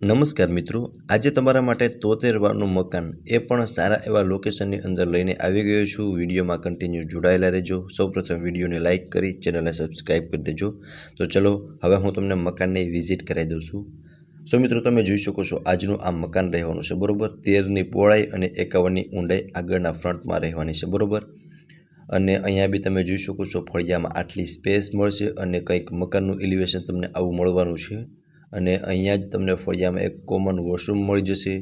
નમસ્કાર મિત્રો, આજે તમારા માટે 73 વારનું મકાન એ પણ સારા એવા લોકેશનની અંદર લઈને આવી ગયો છું। વિડીયોમાં કન્ટિન્યુ જોડાયેલા રહેજો। સૌપ્રથમ વિડીયોને લાઇક કરી ચેનલને સબસ્ક્રાઈબ કરી દેજો। તો ચલો હવે હું તમને મકાનની વિઝિટ કરાવી દઉં છું। સો મિત્રો, તમે જોઈ શકો છો આજનું આ મકાન રહેવાનું છે બરોબર। 13ની પહોળાઈ અને 51ની ઊંડાઈ આગળના ફ્રન્ટમાં રહેવાની છે બરોબર। અને અહીંયા બી તમે જોઈ શકો છો ફળિયામાં આટલી સ્પેસ મળશે અને કંઈક મકાનનું એલિવેશન તમને આવું મળવાનું છે। અને અહીંયા જ તમને ફળિયામાં એક કોમન વોશરૂમ મળી જશે।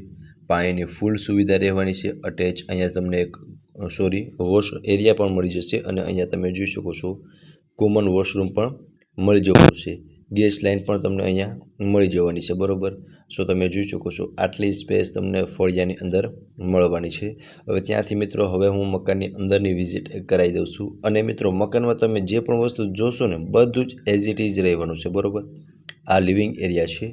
પાણીની ફૂલ સુવિધા રહેવાની છે। અટેચ અહીંયા તમને એક વોશ એરિયા પણ મળી જશે। અને અહીંયા તમે જોઈ શકો છો કોમન વોશરૂમ પણ મળી જવાનું છે। ગેસ લાઇન પણ તમને અહીંયા મળી જવાની છે બરોબર। સો તમે જોઈ શકો છો આટલી સ્પેસ તમને ફળિયાની અંદર મળવાની છે। હવે ત્યાંથી મિત્રો હવે હું મકાનની અંદરની વિઝિટ કરાવી દઉં છું। અને મિત્રો મકાનમાં તમે જે પણ વસ્તુ જોશો ને બધું જ એઝ ઇટ ઇઝ રહેવાનું છે બરોબર। આ લિવિંગ એરિયા છે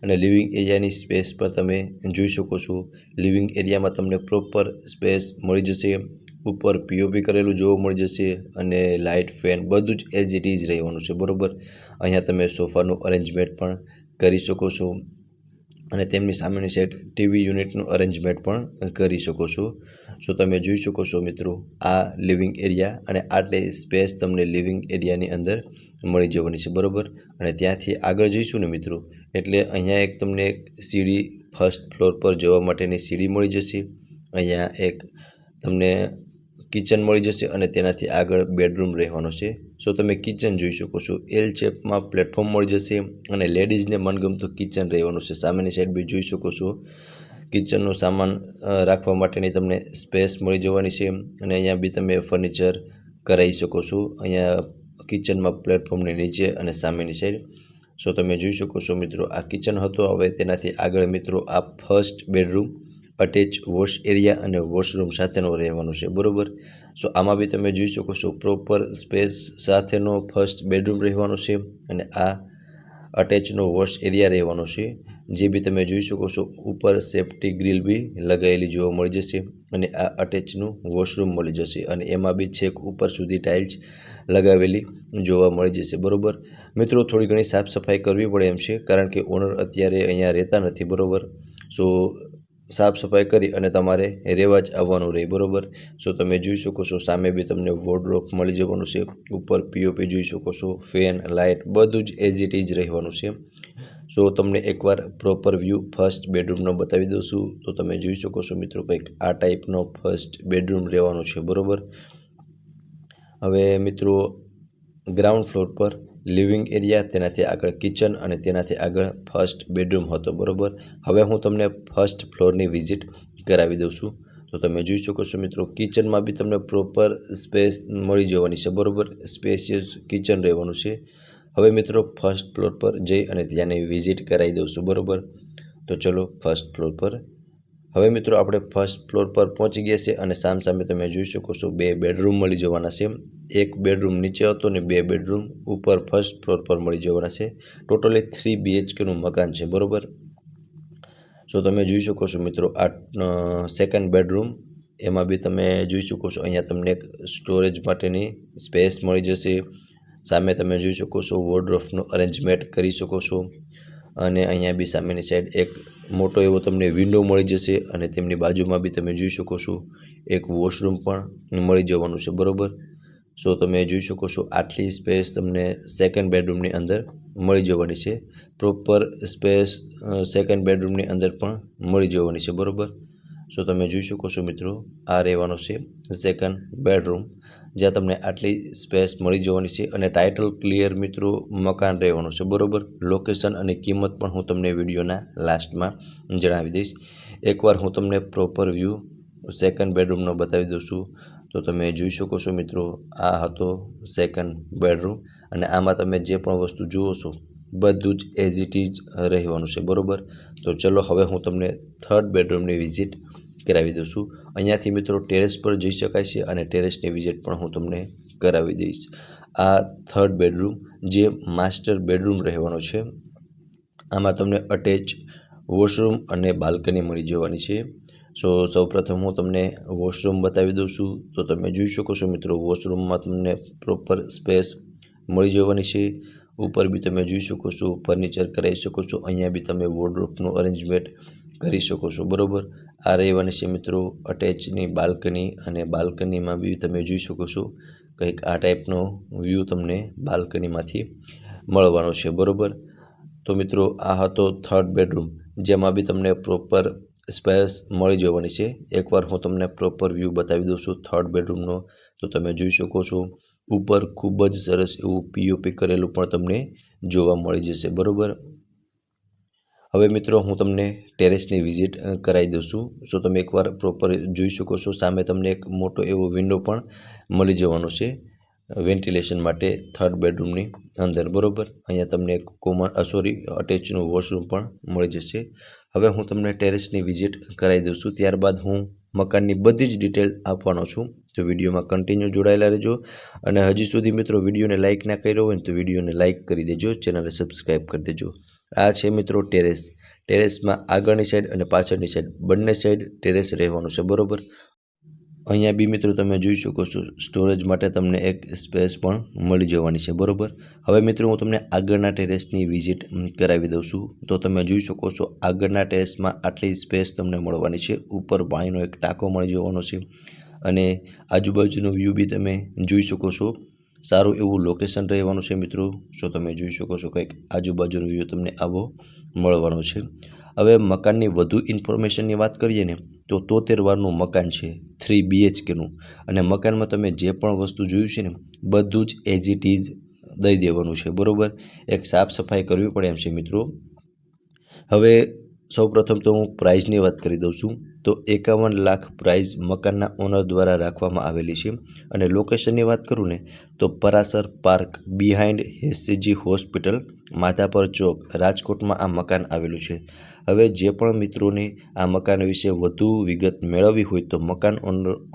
અને લિવિંગ એરિયાની સ્પેસ પર તમે જોઈ શકો છો। લિવિંગ એરિયામાં તમને પ્રોપર સ્પેસ મળી જશે। ઉપર પીઓપી કરેલું જોવા મળી જશે અને લાઇટ ફેન બધું જ એઝ ઇટ ઇઝ રહેવાનું છે બરોબર। અહીંયા તમે સોફાનું અરેન્જમેન્ટ પણ કરી શકો છો અને તેમની સામેની સાઈડ ટીવી યુનિટનું અરેન્જમેન્ટ પણ કરી શકો છો। સો તમે જોઈ શકો છો મિત્રો આ લિવિંગ એરિયા અને આટલી સ્પેસ તમને લિવિંગ એરિયાની અંદર મળી જવાની છે બરોબર। અને ત્યાંથી આગળ જઈશું ને મિત્રો એટલે અહીંયા એક તમને એક સીડી ફર્સ્ટ ફ્લોર પર જવા માટેની સીડી મળી જશે। અહીંયા એક તમને કિચન મળી જશે અને તેનાથી આગળ બેડરૂમ રહેવાનો છે। સો તમે કિચન જોઈ શકો છો એલ શેપમાં પ્લેટફોર્મ મળી જશે અને લેડીઝને મનગમતું કિચન રહેવાનું છે। સામેની સાઈડ બી જોઈ શકો છો કિચનનો સામાન રાખવા માટેની તમને સ્પેસ મળી જવાની છે અને અહીંયા બી તમે ફર્નિચર કરાવી શકો છો। અહીંયા કિચનમાં પ્લેટફોર્મની નીચે અને સામેની સાઈડ। સો તમે જોઈ શકો છો મિત્રો આ કિચન હતો। હવે તેનાથી આગળ મિત્રો આ first bedroom attach wash area અને વોશરૂમ સાથેનો રહેવાનો છે બરોબર। સો આમાં બી તમે જોઈ શકો છો પ્રોપર સ્પેસ સાથેનો ફર્સ્ટ બેડરૂમ રહેવાનો છે અને આ અટેચનો વોશ એરિયા રહેવાનો છે। જે બી તમે જોઈ શકો છો ઉપર સેફ્ટી ગ્રીલ બી લગાવેલી જોવા મળી જશે અને આ અટેચનું વોશરૂમ મળી જશે અને એમાં બી છેક ઉપર સુધી ટાઇલ્સ લગાવેલી જોવા મળી જશે બરોબર। મિત્રો થોડી ઘણી સાફ સફાઈ કરવી પડે એમ છે કારણ કે ઓનર અત્યારે અહીંયા રહેતા નથી બરોબર। સો સાફ સફાઈ કરી અને તમારે રહેવા જ આવવાનું રહે બરોબર। સો તમે જોઈ શકો છો સામે બી તમને વોર્ડરોબ મળી જવાનું છે। ઉપર પીઓપી જોઈ શકો છો ફેન લાઇટ બધું જ એઝ ઇટ ઇઝ રહેવાનું છે। સો તમને એકવાર પ્રોપર વ્યૂ ફર્સ્ટ બેડરૂમનો બતાવી દઉં છું। તો તમે જોઈ શકો છો મિત્રો કંઈક આ ટાઈપનો ફર્સ્ટ બેડરૂમ રહેવાનો છે બરોબર। હવે મિત્રો ગ્રાઉન્ડ ફ્લોર પર લિવિંગ એરિયા તેનાથી આગળ કિચન અને તેનાથી આગળ ફર્સ્ટ બેડરૂમ હતો બરોબર। હવે હું તમને ફર્સ્ટ ફ્લોરની વિઝિટ કરાવી દઉં છું। તો તમે જોઈ શકો છો મિત્રો કિચનમાં બી તમને પ્રોપર સ્પેસ મળી જવાની છે બરોબર। સ્પેશિયસ કિચન રહેવાનું છે। હવે મિત્રો ફર્સ્ટ ફ્લોર પર જઈ અને ત્યાંની વિઝિટ કરાવી દઉં છું બરોબર। તો ચલો ફર્સ્ટ ફ્લોર પર। હવે મિત્રો આપણે ફર્સ્ટ ફ્લોર પર પહોંચી ગયા છે અને સામે તમે જોઈ શકો છો બે બેડરૂમ મળી જવાના છે। એક બેડરૂમ નીચે હતો ને બે બેડરૂમ ઉપર ફર્સ્ટ ફ્લોર પર મળી જવાના છે। ટોટલી 3 BHKનું મકાન છે બરોબર। સો તમે જોઈ શકો છો મિત્રો આ સેકન્ડ બેડરૂમ એમાં બી તમે જોઈ શકો છો અહીંયા તમને એક સ્ટોરેજ માટેની સ્પેસ મળી જશે। સામે તમે જોઈ શકો છો વોર્ડરોબનું અરેન્જમેન્ટ કરી શકો છો અને અહીંયા બી સામેની સાઈડ એક મોટો એવો તમને વિન્ડો મળી જશે અને તેમની બાજુમાં બી તમે જોઈ શકો છો એક વોશરૂમ પણ મળી જવાનું છે બરોબર। સો તમે જોઈ શકો છો આટલી સ્પેસ તમને સેકન્ડ બેડરૂમની અંદર મળી જવાની છે। પ્રોપર સ્પેસ સેકન્ડ બેડરૂમની અંદર પણ મળી જવાની છે બરોબર। સો તમે જોઈ શકો છો મિત્રો આ રહેવાનો છે સેકન્ડ બેડરૂમ જ્યાં તમને આટલી સ્પેસ મળી જવાની છે અને ટાઇટલ ક્લિયર મિત્રો મકાન રહેવાનું છે બરોબર। લોકેશન અને કિંમત પણ હું તમને વિડીયોના લાસ્ટમાં જણાવી દઈશ। એકવાર હું તમને પ્રોપર વ્યૂ સેકન્ડ બેડરૂમનો બતાવી દઉં છું। તો તમે જોઈ શકો છો મિત્રો આ હતો સેકન્ડ બેડરૂમ અને આમાં તમે જે પણ વસ્તુ જુઓ છો બધું જ એઝ ઇટ ઇઝ રહેવાનું છે બરોબર। તો ચલો હવે હું તમને થર્ડ બેડરૂમની વિઝિટ કરાવી દઉં છું। અહીંયાથી મિત્રો ટેરેસ પર જઈ શકાય છે અને ટેરેસની વિઝિટ પણ હું તમને કરાવી દઈશ। આ થર્ડ બેડરૂમ જે માસ્ટર બેડરૂમ રહેવાનો છે। આમાં તમને અટેચ વોશરૂમ અને બાલ્કની મળી જવાની છે। સો સૌપ્રથમ હું તમને વોશરૂમ બતાવી દઉં છું। તો તમે જોઈ શકો છો મિત્રો વોશરૂમમાં તમને પ્રોપર સ્પેસ મળી જવાની છે। ઉપર બી તમે જોઈ શકો છો ફર્નિચર કરાવી શકો છો, અહીંયા બી તમે વોર્ડરોબનું અરેન્જમેન્ટ કરી શકો છો, બરાબર। આ રહેવાની છે મિત્રો અટેચની બાલ્કની, અને બાલ્કનીમાં બી તમે જોઈ શકો છો કંઈક આ ટાઈપનો વ્યૂ તમને બાલ્કનીમાંથી મળવાનો છે, બરાબર। તો મિત્રો આ હતો થર્ડ બેડરૂમ, જેમાં બી તમને પ્રોપર સ્પેસ મળી જવાની છે। એકવાર હું તમને પ્રોપર વ્યૂ બતાવી દઉં છું થર્ડ બેડરૂમનો, તો તમે જોઈ શકો છો ઉપર ખૂબ જ સરસ એવું પીઓપી કરેલું પણ તમને જોવા મળી જશે, બરાબર। હવે મિત્રો હું તમને ટેરેસની વિઝિટ કરાવી દઉં છું, સો તમે એકવાર પ્રોપર જોઈ શકો છો। સામે તમને એક મોટો એવો વિન્ડો પણ મળી જવાનો છે વેન્ટિલેશન માટે થર્ડ બેડરૂમની અંદર, બરાબર। અહીંયા તમને એક અટેચનું વોશરૂમ પણ મળી જશે। હવે હું તમને ટેરેસની વિઝિટ કરાવી દઉં છું, ત્યારબાદ હું મકાનની બધી જ ડિટેલ આપવાનો છું, તો વિડીયોમાં કન્ટિન્યુ જોડાયેલા રહેજો। અને હજી સુધી મિત્રો વિડીયોને લાઇક ના કર્યો હોય ને તો વિડીયોને લાઇક કરી દેજો, ચેનલને સબસ્ક્રાઈબ કરી દેજો। આ છે મિત્રો ટેરેસ, ટેરેસમાં આગળની સાઈડ અને પાછળની સાઈડ બંને સાઈડ ટેરેસ રહેવાનું છે, બરાબર। અહીંયા બી મિત્રો તમે જોઈ શકો છો સ્ટોરેજ માટે તમને એક સ્પેસ પણ મળી જવાની છે, બરાબર। હવે મિત્રો હું તમને આગળના ટેરેસની વિઝિટ કરાવી દઉં છું, તો તમે જોઈ શકો છો આગળના ટેરેસમાં આટલી સ્પેસ તમને મળવાની છે, ઉપર પાણીનો એક ટાંકો મળી જવાનો છે, અને આજુબાજુનો વ્યૂ બી તમે જોઈ શકો છો। સારું એવું લોકેશન રહેવાનું છે મિત્રો, સો તમે જોઈ શકો છો કંઈક આજુબાજુનો વ્યૂ તમને આવો મળવાનો છે। હવે મકાનની વધુ ઇન્ફોર્મેશનની વાત કરીએ ને તો 73 વારનું મકાન છે, 3 BHKનું, અને મકાનમાં તમે જે પણ વસ્તુ જોયું છે ને બધું જ એઝ ઇટ ઇઝ દઈ દેવાનું છે, બરાબર। એક સાફ સફાઈ કરવી પડે એમ છે મિત્રો। હવે સૌપ્રથમ તો હું પ્રાઇઝની વાત કરી દઉં છું, તો 51 લાખ પ્રાઇઝ મકાનના ઓનર દ્વારા રાખવામાં આવેલી છે। અને લોકેશનની વાત કરું ને તો Parasar park behind HCG hospital, Madhapar Chowk, રાજકોટમાં આ મકાન આવેલું છે। હવે જે પણ મિત્રોને આ મકાન વિશે વધુ વિગત મેળવવી હોય તો મકાન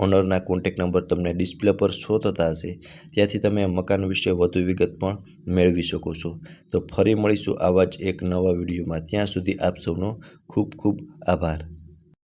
ઓનરના કોન્ટેક નંબર તમને ડિસ્પ્લે પર શો થતા હશે, ત્યાંથી તમે મકાન વિશે વધુ વિગત પણ મેળવી શકો છો। તો ફરી મળીશું આવા જ એક નવા વિડીયોમાં, ત્યાં સુધી આપ સૌનો ખૂબ ખૂબ આભાર।